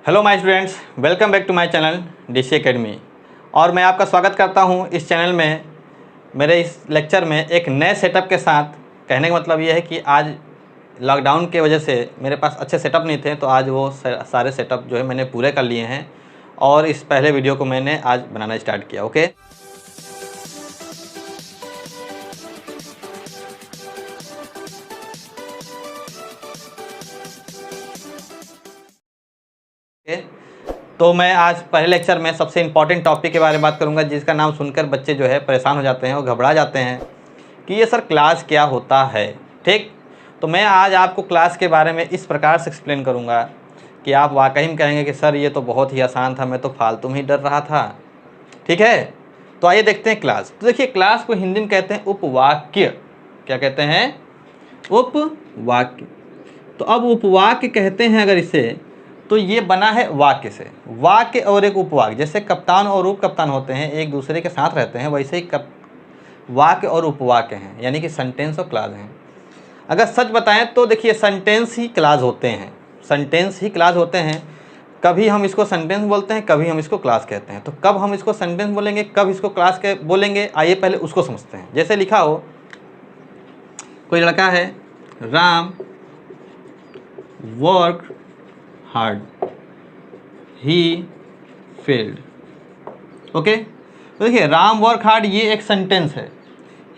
Hello my students, welcome back to my channel DC academy. और मैं आपका स्वागत करता हूं इस चैनल में। मेरे इस लेक्चर में एक नए सेटअप के साथ। कहने का मतलब ये है कि आज लॉकडाउन के वजह से मेरे पास अच्छे सेटअप नहीं थे, तो आज वो सारे सेटअप जो है मैंने पूरे कर लिए हैं और इस पहले वीडियो को मैंने आज बनाना स्टार्ट किया। ओके, तो मैं आज पहले लेक्चर में सबसे इम्पॉर्टेंट टॉपिक के बारे में बात करूंगा, जिसका नाम सुनकर बच्चे जो है परेशान हो जाते हैं और घबरा जाते हैं कि ये सर क्लास क्या होता है। ठीक, तो मैं आज आपको क्लास के बारे में इस प्रकार से एक्सप्लेन करूंगा कि आप वाकई में कहेंगे कि सर ये तो बहुत ही आसान था, मैं तो फालतू में ही डर रहा था। ठीक है, तो आइए देखते हैं क्लास। तो देखिए, क्लास को हिंदी में कहते हैं उपवाक्य। क्या कहते हैं? उपवाक्य। तो अब उपवाक्य कहते हैं अगर इसे, तो ये बना है वाक्य से। वाक्य और एक उपवाक्य, जैसे कप्तान और उप कप्तान होते हैं, एक दूसरे के साथ रहते हैं, वैसे ही वाक्य और उपवाक्य हैं, यानी कि सेंटेंस और क्लास हैं। अगर सच बताएं तो देखिए, सेंटेंस ही क्लास होते हैं, सेंटेंस ही क्लास होते हैं। कभी हम इसको सेंटेंस बोलते हैं, कभी हम इसको क्लास कहते हैं। तो कब हम इसको सेंटेंस बोलेंगे, कब इसको क्लास के बोलेंगे, आइए पहले उसको समझते हैं। जैसे लिखा हो, कोई लड़का है, Ram work hard, he failed. Okay, तो देखिए, राम वर्क हार्ड ये एक सेंटेंस है,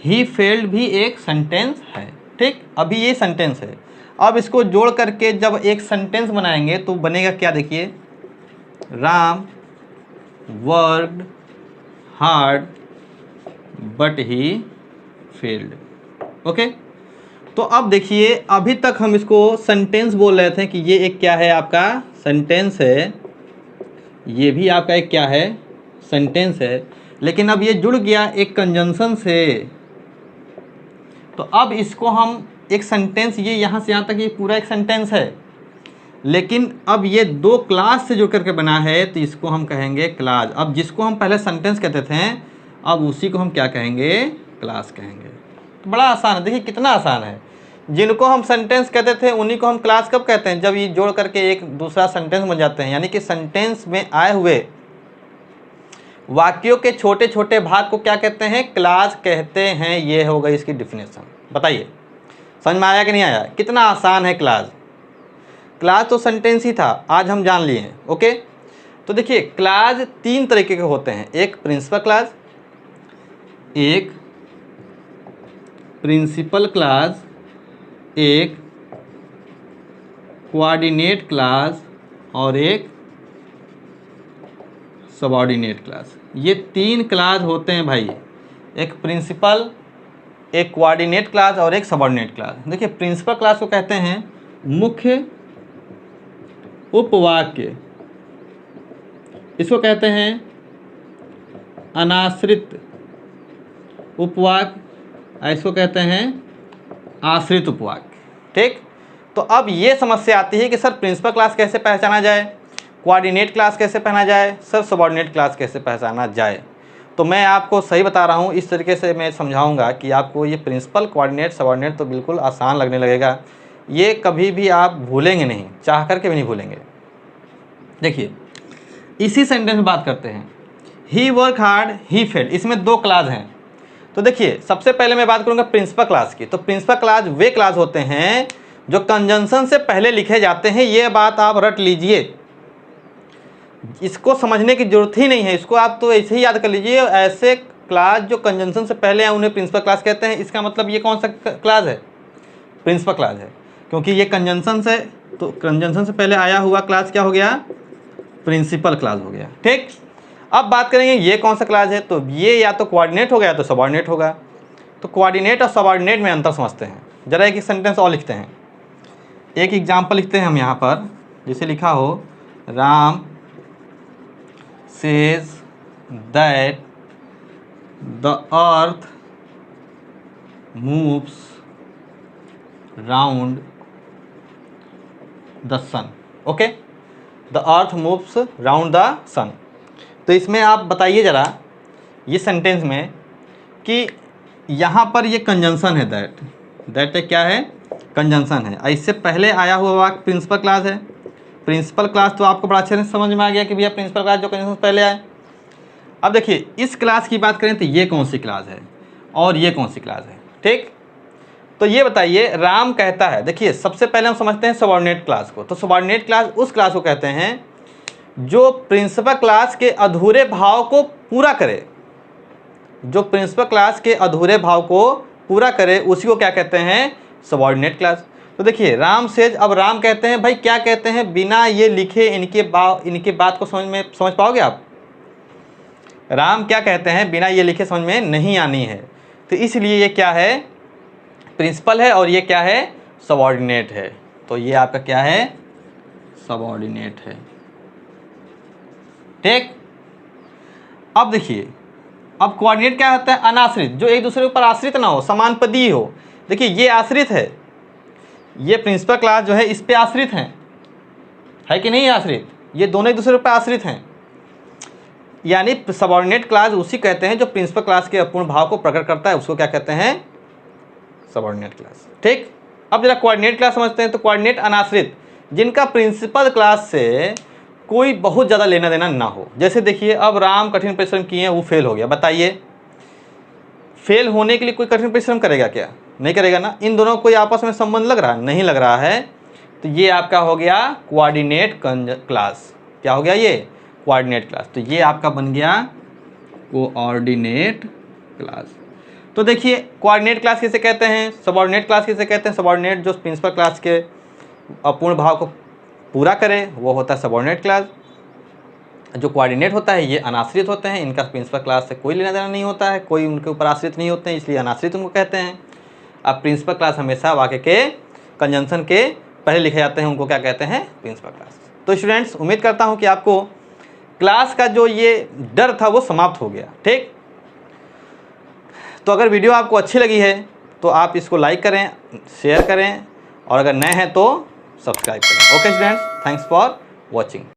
ही फेल्ड भी एक सेंटेंस है। ठीक, अभी ये सेंटेंस है। अब इसको जोड़ करके जब एक सेंटेंस बनाएंगे तो बनेगा क्या? देखिए, Ram worked hard but he failed. Okay, तो अब देखिए, अभी तक हम इसको सेंटेंस बोल रहे थे कि ये एक क्या है, आपका सेंटेंस है। ये भी आपका एक क्या है, सेंटेंस है। लेकिन अब ये जुड़ गया एक कंजंक्शन से, तो अब इसको हम एक सेंटेंस, ये यहाँ से यहाँ तक ये पूरा एक सेंटेंस है, लेकिन अब ये दो क्लास से जुड़ करके बना है, तो इसको हम कहेंगे क्लास। अब जिसको हम पहले सेंटेंस कहते थे, अब उसी को हम क्या कहेंगे? क्लास कहेंगे। तो बड़ा आसान है, देखिए कितना आसान है। जिनको हम सेंटेंस कहते थे उन्हीं को हम क्लास कब कहते हैं? जब ये जोड़ करके एक दूसरा सेंटेंस बन जाते हैं, यानी कि सेंटेंस में आए हुए वाक्यों के छोटे छोटे भाग को क्या कहते हैं? क्लास कहते हैं। ये हो गई इसकी डिफिनेशन। बताइए, समझ में आया कि नहीं आया? कितना आसान है क्लास। क्लास तो सेंटेंस ही था, आज हम जान लिए हैं। ओके, तो देखिए, क्लास तीन तरीके के होते हैं। एक प्रिंसिपल क्लास, एक प्रिंसिपल क्लास, एक कोऑर्डिनेट क्लास और एक सबऑर्डिनेट क्लास। ये तीन क्लास होते हैं भाई, एक प्रिंसिपल, एक कोऑर्डिनेट क्लास और एक सबऑर्डिनेट क्लास। देखिए, प्रिंसिपल क्लास को कहते हैं मुख्य उपवाक्य, इसको कहते हैं अनाश्रित उपवाक्य, इसको कहते हैं आश्रित उपवाक्य। ठीक, तो अब ये समस्या आती है कि सर प्रिंसिपल क्लास कैसे पहचाना जाए, कोऑर्डिनेट क्लास कैसे पहचाना जाए, सर सबऑर्डिनेट क्लास कैसे पहचाना जाए। तो मैं आपको सही बता रहा हूँ, इस तरीके से मैं समझाऊंगा कि आपको ये प्रिंसिपल, कोऑर्डिनेट, सबऑर्डिनेट तो बिल्कुल आसान लगने लगेगा। ये कभी भी आप भूलेंगे नहीं, चाह करके भी नहीं भूलेंगे। देखिए, इसी सेंटेंस में बात करते हैं, ही वर्क हार्ड ही फेल्ड। इसमें दो क्लास हैं। तो देखिए, सबसे पहले मैं बात करूंगा प्रिंसिपल क्लास की। तो प्रिंसिपल क्लास वे क्लास होते हैं जो कंजंक्शन से पहले लिखे जाते हैं। ये बात आप रट लीजिए, इसको समझने की जरूरत ही नहीं है, इसको आप तो ऐसे ही याद कर लीजिए। ऐसे क्लास जो कंजंक्शन से पहले हैं उन्हें प्रिंसिपल क्लास कहते हैं। इसका मतलब ये कौन सा क्लास है? प्रिंसिपल क्लास है, क्योंकि ये कंजंक्शन से, तो कंजंक्शन से पहले आया हुआ क्लास क्या हो गया? प्रिंसिपल क्लास हो गया। ठीक, अब बात करेंगे ये कौन सा क्लास है। तो ये या तो कोऑर्डिनेट हो गया तो सबऑर्डिनेट होगा। तो कोऑर्डिनेट और सबऑर्डिनेट में अंतर समझते हैं। जरा एक सेंटेंस और लिखते हैं, एक एग्जाम्पल लिखते हैं हम यहाँ पर। जैसे लिखा हो, Ram says that the earth moves round the sun. Okay, the earth moves round the sun. तो इसमें आप बताइए ज़रा ये सेंटेंस में कि यहाँ पर ये कंजंक्शन है, दैट क्या है? कंजंक्शन है। इससे पहले आया हुआ वाक्य प्रिंसिपल क्लास है, प्रिंसिपल क्लास तो आपको बड़ा अच्छे से समझ में आ गया कि भैया प्रिंसिपल क्लास जो कंजंक्शन पहले आए। अब देखिए इस क्लास की बात करें तो ये कौन सी क्लास है और ये कौन सी क्लास है, ठीक। तो ये बताइए, राम कहता है, देखिए सबसे पहले हम समझते हैं सबऑर्डिनेट क्लास को। तो सबऑर्डिनेट क्लास उस क्लास को कहते हैं जो प्रिंसिपल क्लास के अधूरे भाव को पूरा करे, जो प्रिंसिपल क्लास के अधूरे भाव को पूरा करे उसी को क्या कहते हैं, सबऑर्डिनेट क्लास। तो देखिए राम सेज, अब राम कहते हैं, भाई क्या कहते हैं, बिना ये लिखे इनके बात को समझ पाओगे आप। राम क्या कहते हैं बिना ये लिखे समझ में नहीं आनी है, तो इसलिए ये क्या है, प्रिंसिपल है और ये क्या है, सबऑर्डिनेट है। तो ये आपका क्या है, सबऑर्डिनेट है, ठीक। अब देखिए, अब कोऑर्डिनेट क्या होता है, अनाश्रित, जो एक दूसरे के ऊपर आश्रित ना हो, समानपदीय हो। देखिए ये आश्रित है, ये प्रिंसिपल क्लास जो है इस पे आश्रित है कि नहीं आश्रित, ये दोनों एक दूसरे पर आश्रित हैं। यानी सबऑर्डिनेट क्लास उसी कहते हैं जो प्रिंसिपल क्लास के अपूर्ण भाव को प्रकट करता है, उसको क्या कहते हैं, सबऑर्डिनेट क्लास, ठीक। अब जरा कोऑर्डिनेट क्लास समझते हैं। तो कोऑर्डिनेट अनाश्रित, जिनका प्रिंसिपल क्लास से कोई बहुत ज़्यादा लेना देना ना हो। जैसे देखिए अब राम कठिन परिश्रम किए हैं, वो फेल हो गया, बताइए फेल होने के लिए कोई कठिन परिश्रम करेगा क्या, नहीं करेगा ना। इन दोनों कोई आपस में संबंध लग रहा है, नहीं लग रहा है, तो ये आपका हो गया कोऑर्डिनेट क्लास। क्या हो गया ये, कोऑर्डिनेट क्लास। तो ये आपका बन गया कोऑर्डिनेट क्लास। तो देखिए कोऑर्डिनेट क्लास किसे कहते हैं, सबऑर्डिनेट क्लास किसे कहते हैं, सबऑर्डिनेट जो प्रिंसिपल क्लास के अपूर्ण भाव को पूरा करे वो होता है सबऑर्डिनेट क्लास। जो कोऑर्डिनेट होता है ये अनाश्रित होते हैं, इनका प्रिंसिपल क्लास से कोई लेना देना नहीं होता है, कोई उनके ऊपर आश्रित नहीं होते हैं, इसलिए अनाश्रित उनको कहते हैं। अब प्रिंसिपल क्लास हमेशा वाक्य के कंजंक्शन के पहले लिखे जाते हैं, उनको क्या कहते हैं, प्रिंसिपल क्लास। तो स्टूडेंट्स उम्मीद करता हूँ कि आपको क्लास का जो ये डर था वो समाप्त हो गया, ठीक। तो अगर वीडियो आपको अच्छी लगी है तो आप इसको लाइक करें, शेयर करें और अगर नए हैं तो सब्सक्राइब करें। Okay students, thanks for watching.